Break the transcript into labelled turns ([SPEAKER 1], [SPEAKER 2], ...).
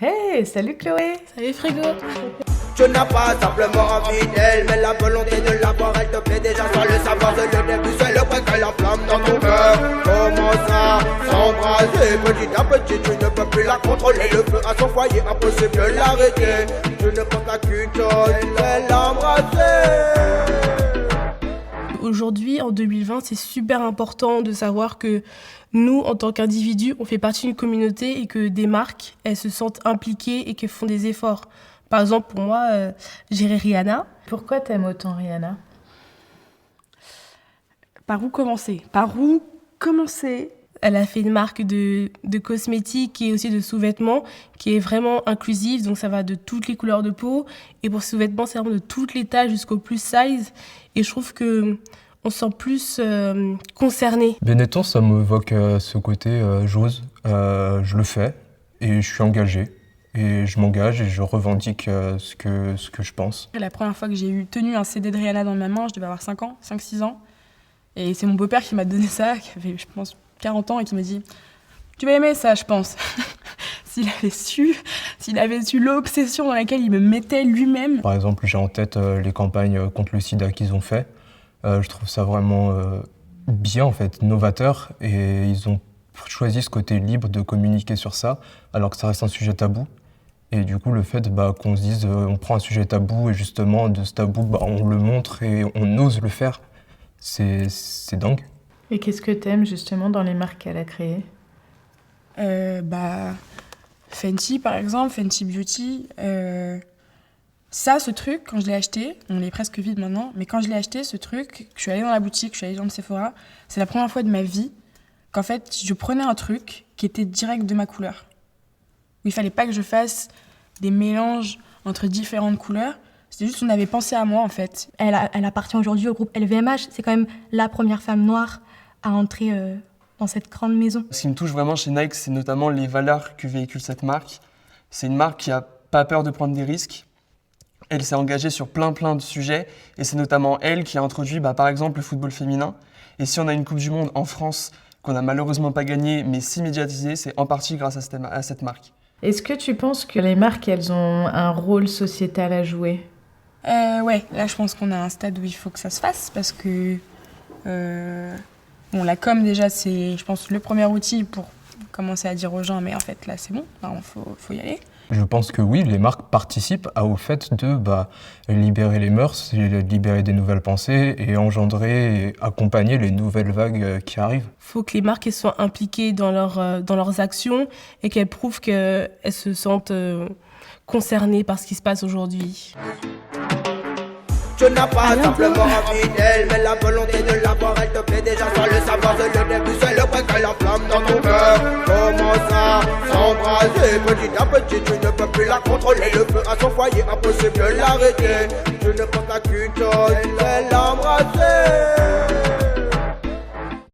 [SPEAKER 1] Hey, salut Chloé.
[SPEAKER 2] Salut Frigo.
[SPEAKER 3] Tu n'as pas simplement envie d'elle, mais la volonté de l'avoir, elle te plaît déjà sans le savoir. C'est le début, c'est le point que la flamme dans ton cœur commence à s'embraser. Petit à petit, tu ne peux plus la contrôler. Le feu à son foyer, impossible de l'arrêter. Tu ne penses qu'à qu'une chose, c'est l'embrasser.
[SPEAKER 2] Aujourd'hui, en 2020, c'est super important de savoir que nous, en tant qu'individus, on fait partie d'une communauté et que des marques, elles se sentent impliquées et qu'elles font des efforts. Par exemple, pour moi, j'irais Rihanna.
[SPEAKER 1] Pourquoi t'aimes autant Rihanna?
[SPEAKER 2] Par où commencer Elle a fait une marque de cosmétiques et aussi de sous-vêtements qui est vraiment inclusive, donc ça va de toutes les couleurs de peau. Et pour ces sous-vêtements, c'est vraiment de toutes les tailles jusqu'au plus size. Et je trouve qu'on se sent plus concerné.
[SPEAKER 4] Benetton, ça m'évoque ce côté j'ose, je le fais et je suis engagé. Et je m'engage et je revendique ce que je pense.
[SPEAKER 5] La première fois que j'ai tenu un CD de Rihanna dans ma main, je devais avoir 5-6 ans. Et c'est mon beau-père qui m'a donné ça, qui avait, je pense, 40 ans, et qui m'a dit « Tu vas aimer ça, je pense. » S'il avait su l'obsession dans laquelle il me mettait lui-même.
[SPEAKER 4] Par exemple, j'ai en tête les campagnes contre le sida qu'ils ont fait. Je trouve ça vraiment bien, en fait, novateur. Et ils ont choisi ce côté libre de communiquer sur ça, alors que ça reste un sujet tabou. Et du coup, le fait qu'on se dise, on prend un sujet tabou et justement, de ce tabou, on le montre et on ose le faire, c'est dingue.
[SPEAKER 1] Et qu'est-ce que t'aimes justement dans les marques qu'elle a créées?
[SPEAKER 5] Fenty, par exemple, Fenty Beauty. Ce truc, quand je l'ai acheté, on est presque vide maintenant, mais quand je l'ai acheté, ce truc, je suis allée dans la boutique, je suis allée dans le Sephora, c'est la première fois de ma vie qu'en fait, je prenais un truc qui était direct de ma couleur. Où il fallait pas que je fasse des mélanges entre différentes couleurs. C'était juste qu'on avait pensé à moi, en fait.
[SPEAKER 6] Elle appartient aujourd'hui au groupe LVMH. C'est quand même la première femme noire à entrer dans cette grande maison.
[SPEAKER 7] Ce qui me touche vraiment chez Nike, c'est notamment les valeurs que véhicule cette marque. C'est une marque qui n'a pas peur de prendre des risques. Elle s'est engagée sur plein de sujets. Et c'est notamment elle qui a introduit, par exemple, le football féminin. Et si on a une Coupe du Monde en France qu'on n'a malheureusement pas gagnée, mais si médiatisée, c'est en partie grâce à cette marque.
[SPEAKER 1] Est-ce que tu penses que les marques, elles ont un rôle sociétal à jouer?
[SPEAKER 5] Ouais, là je pense qu'on a un stade où il faut que ça se fasse parce que la com déjà c'est, je pense, le premier outil pour commencer à dire aux gens mais en fait là c'est bon, faut y aller.
[SPEAKER 4] Je pense que oui, les marques participent au fait de libérer les mœurs, libérer des nouvelles pensées et engendrer et accompagner les nouvelles vagues qui arrivent.
[SPEAKER 2] Il faut que les marques soient impliquées dans leurs actions et qu'elles prouvent qu'elles se sentent concernées par ce qui se passe aujourd'hui.
[SPEAKER 3] Tu n'as pas simplement envie d'elle, mais la volonté de l'avoir, elle te plaît déjà sans le savoir. C'est le début, c'est le point que la flamme dans ton cœur commence à s'embraser. Petit à petit, tu ne peux plus la contrôler. Le feu à son foyer, impossible de l'arrêter. Tu ne penses qu'à qu'une chose, c'est l'embrasser.